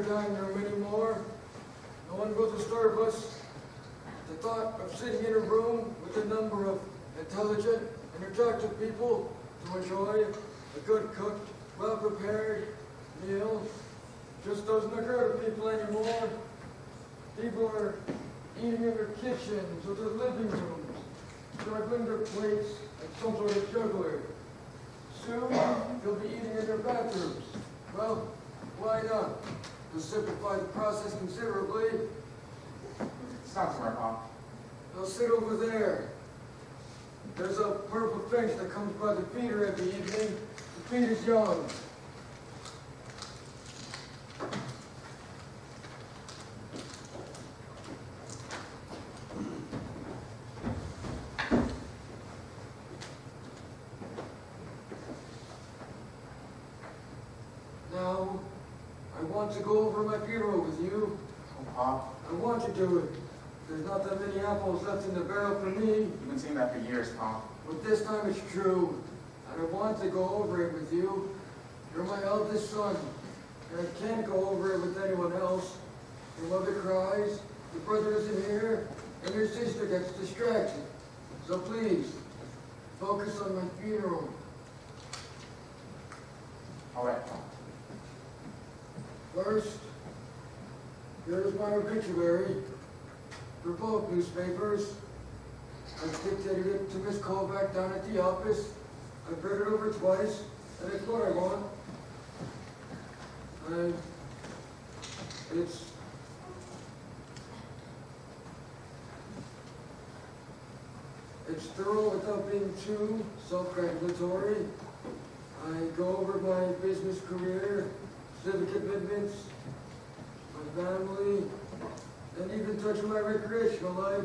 dining room anymore. No one will disturb us. The thought of sitting in a room with a number of intelligent and attractive people to enjoy a good cooked, well-prepared meal just doesn't occur to people anymore. People are eating in their kitchens or their living rooms, juggling their plates like some sort of juggler. Soon, they'll be eating in their bathrooms. Well, why not? To simplify the process considerably, Stop somewhere, Pop. they'll sit over there. There's a purple finch that comes by the feeder every evening. The feed is young. Now, I want to go over my funeral with you. Oh, Pop. I want you to. There's not that many apples left in the barrel for me, You've been saying that for years, Pop. but this time it's true. And I want to go over it with you. You're my eldest son, and I can't go over it with anyone else. Your mother cries, your brother isn't here, and your sister gets distracted. So please, focus on my funeral. All right, Pop. First, here's my obituary for both newspapers. I dictated it to Miss Colbeck down at the office. I've read it over twice, and it's what I want. It's thorough without being too self-congratulatory. I go over my business career, civic commitments, my family, and even touch my recreational life.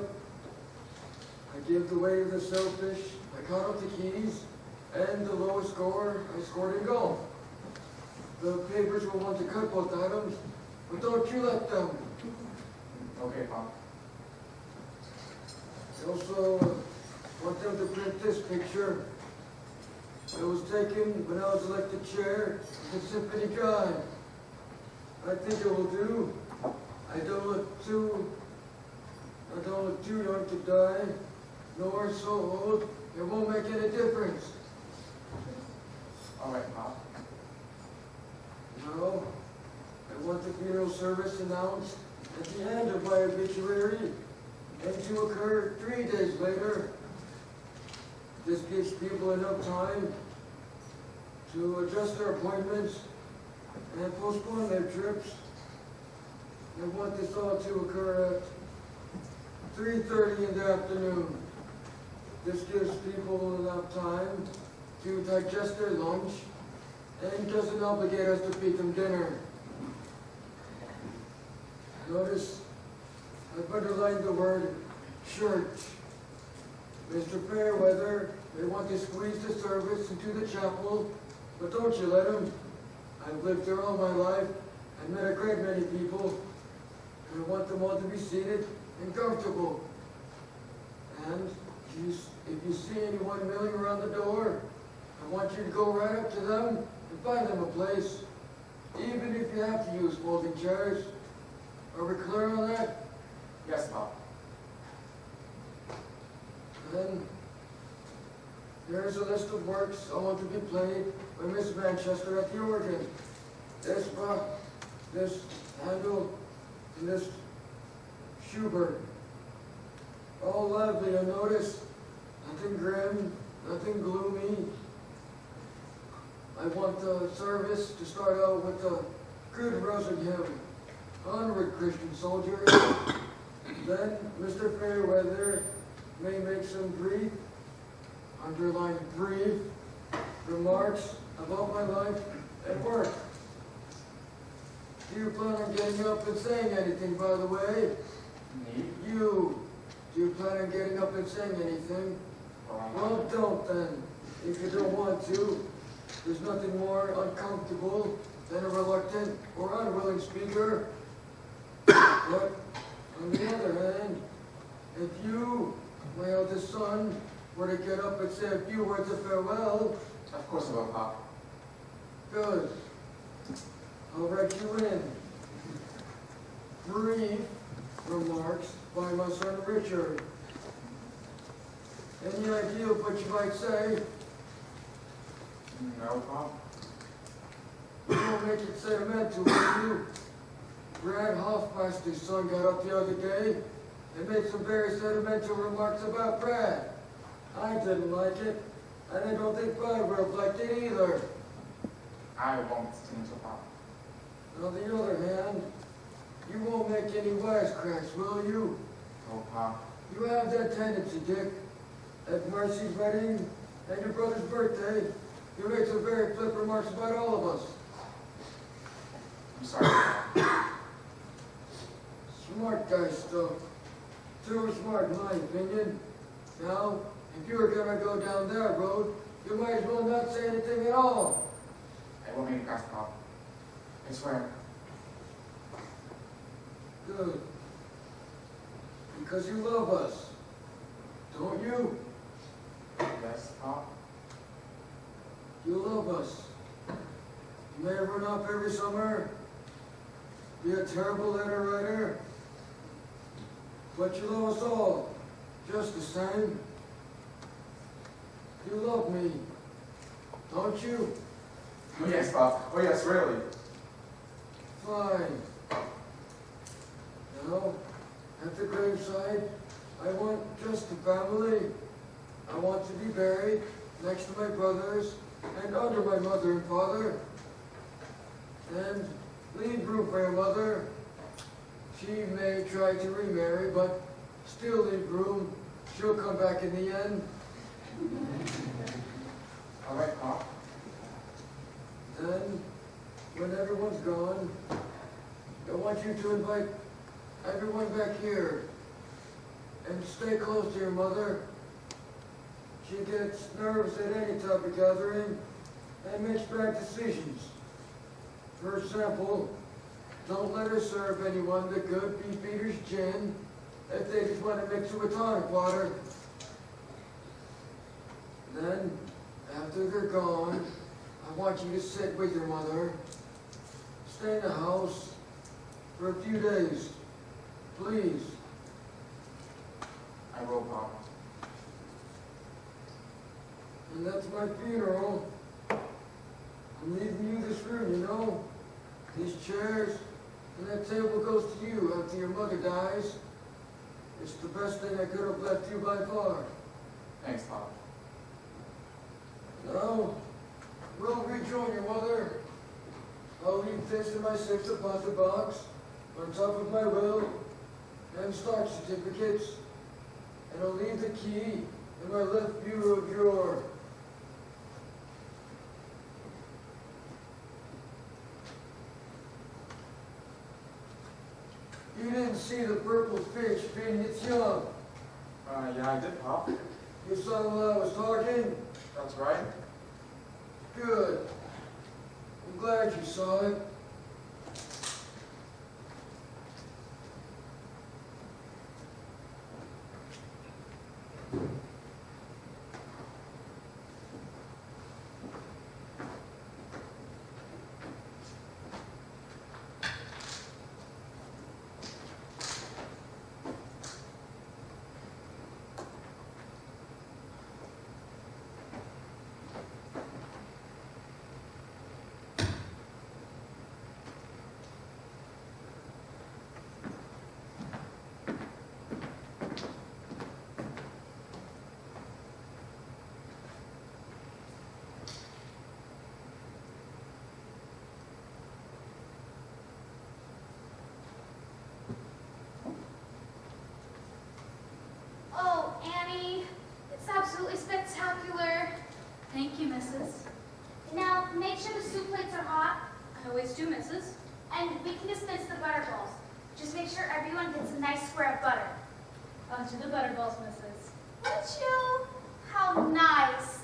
I give the way to the selfish, I count up the keys, and the lowest score I scored in golf. The papers will want to cut both items, but don't you let them. Okay, Pop. I also want them to print this picture. It was taken when I was elected chair of the Symphony God. I think it will do. I don't look too young to die, nor so old it won't make any difference. All right, Pop. No, I want the funeral service announced at the end of my obituary and to occur 3 days later. This gives people enough time to adjust their appointments and postpone their trips. I want this all to occur at 3:30 in the afternoon. This gives people enough time to digest their lunch and doesn't obligate us to feed them dinner. Notice I've underlined the word church. Mr. Fairweather may want to squeeze the service into the chapel, but don't you let him. I've lived there all my life and met a great many people, and I want them all to be seated and comfortable. And if you see anyone milling around the door, I want you to go right up to them and find them a place, even if you have to use folding chairs. Are we clear on that? Yes, Pop. Then there's a list of works I want to be played by Miss Manchester at the organ. This Bach, this Handel, and this Schubert. All lively, and notice, nothing grim, nothing gloomy. I want the service to start out with a good Rosen hymn. Onward, Christian soldiers. Then Mr. Fairweather may make some brief, underlined brief, remarks about my life and work. Do you plan on getting up and saying anything, by the way? Me? You. Do you plan on getting up and saying anything? Well, don't then. If you don't want to, there's nothing more uncomfortable than a reluctant or unwilling speaker. But on the other hand, if you, my eldest son, were to get up and say a few words of farewell, Of course I will, Pop. good. I'll write you in. brief remarks by my son Richard. Any idea of what you might say? No, Pop. You won't make it sentimental, will you? Brad Hoffmeister's son got up the other day and made some very sentimental remarks about Brad. I didn't like it, and I don't think Brad would have liked it either. I won't change it, Pop. On the other hand, you won't make any wisecracks, will you? Oh, Pop. You have that tendency, Dick. At Marcy's wedding and your brother's birthday, you make some very flip remarks about all of us. I'm sorry, Pop. Smart guy stuff. Too smart, in my opinion. Now, if you were gonna go down that road, you might as well not say anything at all. I won't make a crack, Pop. I swear. Good. Because you love us. Don't you? Yes, Pop. You love us. You may run off every summer, be a terrible letter writer, but you love us all, just the same. You love me, don't you? Oh, yes, Pop. Oh, yes, really. Fine. Now, at the graveside, I want just the family. I want to be buried next to my brothers and under my mother and father. And leave room for your mother. She may try to remarry, but still leave room. She'll come back in the end. All right, Pop. Then, when everyone's gone, I want you to invite everyone back here and stay close to your mother. She gets nervous at any type of gathering and makes bad decisions. For example, don't let her serve anyone the good Beefeater's gin if they just want to mix it with tonic water. Then, after they're gone, I want you to sit with your mother. Stay in the house for a few days, please. I will, Pop. And that's my funeral. I'm leaving you this room, you know? These chairs and that table goes to you after your mother dies. It's the best thing I could have left you by far. Thanks, Pop. Now, we'll rejoin your mother. I'll leave this in my safe deposit box on top of my will and stock certificates. And I'll leave the key in my left bureau drawer. You didn't see the purple fish feeding its young. Yeah, I did, Pop. You saw while I was talking? That's right. Good. I'm glad you saw it. Oh, Annie, it's absolutely spectacular. Thank you, Mrs. Now, make sure the soup plates are hot, I always do, Mrs. and we can dispense the butter balls. Just make sure everyone gets a nice square of butter. Onto the butterballs, Mrs. Would you? How nice.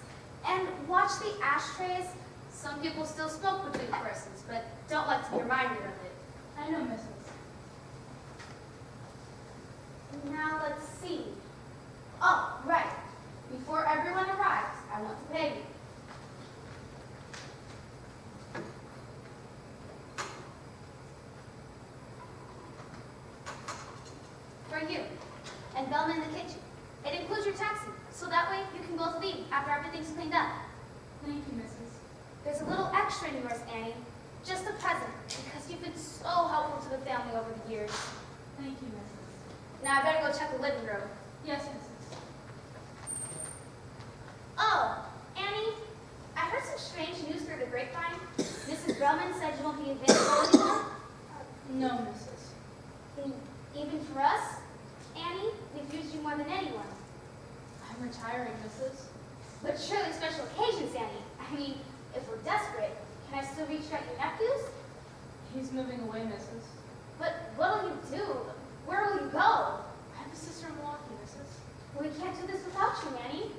And watch the ashtrays. Some people still smoke between persons, but don't like to be reminded of it. I know, Mrs. Now, let's see. Oh, right. Before everyone arrives, I want to pay you. can both leave after everything's cleaned up. Thank you, Mrs. There's a little extra in yours, Annie. Just a present, because you've been so helpful to the family over the years. Thank you, Mrs. Now I better go check the living room. Yes, Mrs. Oh, Annie, I heard some strange news through the grapevine. Mrs. Drummond said you won't be available anymore. No, Mrs. Even for us, Annie, we've used you more than anyone. I'm retiring, Mrs. But surely special occasions, Annie. I mean, if we're desperate, can I still reach out your nephews? He's moving away, Mrs. But what'll you do? Where will you go? I have a sister in Milwaukee, Mrs. We can't do this without you, Annie.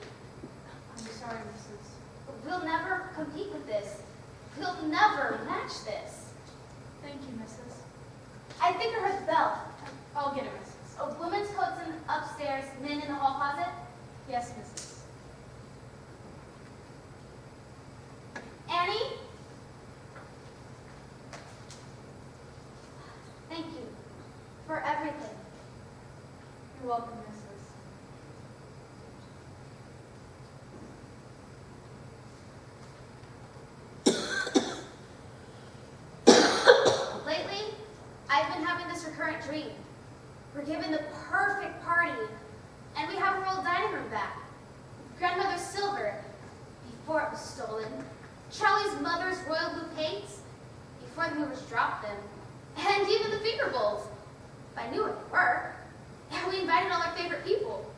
I'm sorry, Mrs. We'll never compete with this. We'll never match this. Thank you, Mrs. I think I heard the bell. I'll get it, Mrs. A woman's coat's in upstairs, men in the hall closet. Yes, Mrs. Annie? Thank you for everything. You're welcome, Mrs. Lately, I've been having this recurrent dream. We're given the perfect party, and we have our old dining room back. Grandmother's silver, before it was stolen. Charlie's mother's royal blue plates, before the movers dropped them. And even the finger bowls. I knew it would work. And we invited all our favorite people.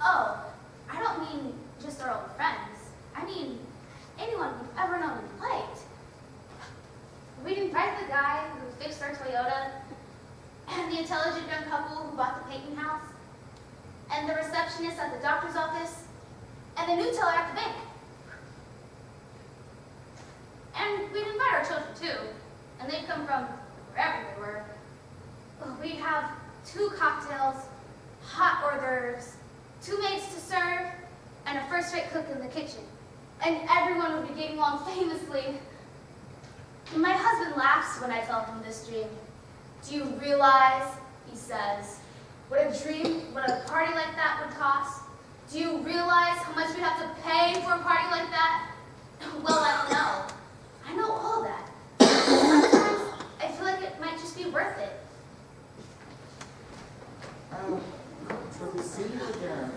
Oh, I don't mean just our old friends. I mean anyone we've ever known and liked. We'd invited the guy who fixed our Toyota, and the intelligent young couple who bought the Peyton house, and the receptionist at the doctor's office, and the new teller at the bank. And we'd invite our children too, and they'd come from wherever they were. We'd have 2 cocktails, hot hors d'oeuvres, 2 maids to serve, and a first-rate cook in the kitchen. And everyone would be getting along famously. My husband laughs when I tell him this dream. Do you realize, he says, what a party like that would cost? Do you realize how much we have to pay for a party like that? Well, I know. I know all that. Sometimes I feel like it might just be worth it. Good to see you again.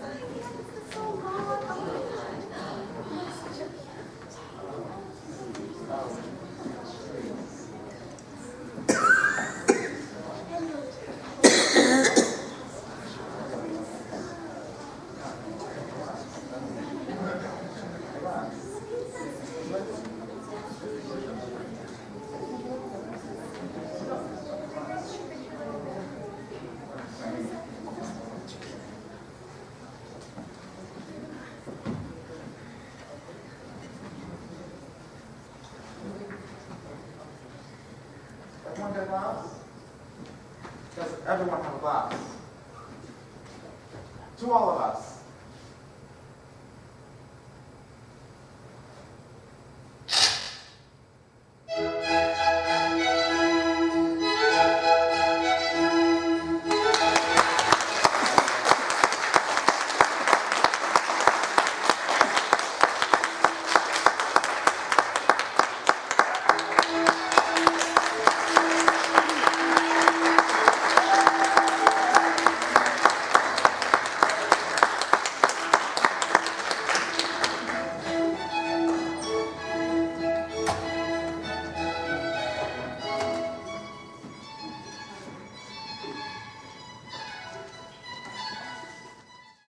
Everyone get a glass? Does everyone have a glass? To all of us.